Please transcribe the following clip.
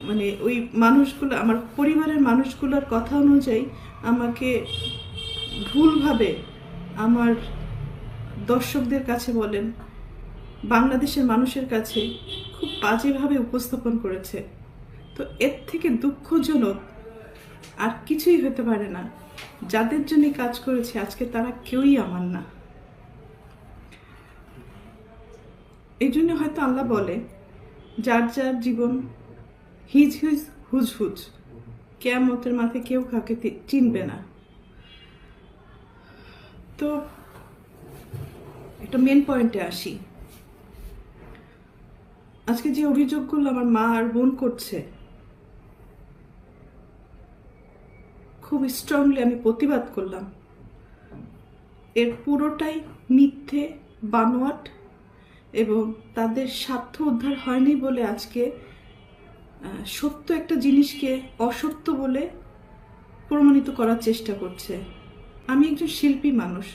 মানে ওই মানুষগুলো, আমার পরিবারের মানুষগুলোর কথা অনুযায়ী আমাকে ভুলভাবে আমার দর্শকদের কাছে বলেন, বাংলাদেশের মানুষের কাছে খুব বাজেভাবে উপস্থাপন করেছে। তো এর থেকে দুঃখজনক আর কিছুই হতে পারে না। যাদের জন্য কাজ করেছে আজকে তারা কেউই আমার না। এই জন্য হয়তো আল্লাহ বলে, যার যার জীবন হিজ হিজ হুজ হুজ, কিয়ামতের মাঠে কেউ কাউকে চিনবে না। তো একটা মেন পয়েন্টে আসি। আজকে যে অভিযোগগুলো আমার মা আর বোন করছে, খুব স্ট্রংলি আমি প্রতিবাদ করলাম। এর পুরোটাই মিথ্যে, বানোয়াট, এবং তাদের স্বার্থ উদ্ধার হয়নি বলে আজকে সত্য একটা জিনিসকে অসত্য বলে প্রমাণিত করার চেষ্টা করছে। আমি একজন শিল্পী মানুষ,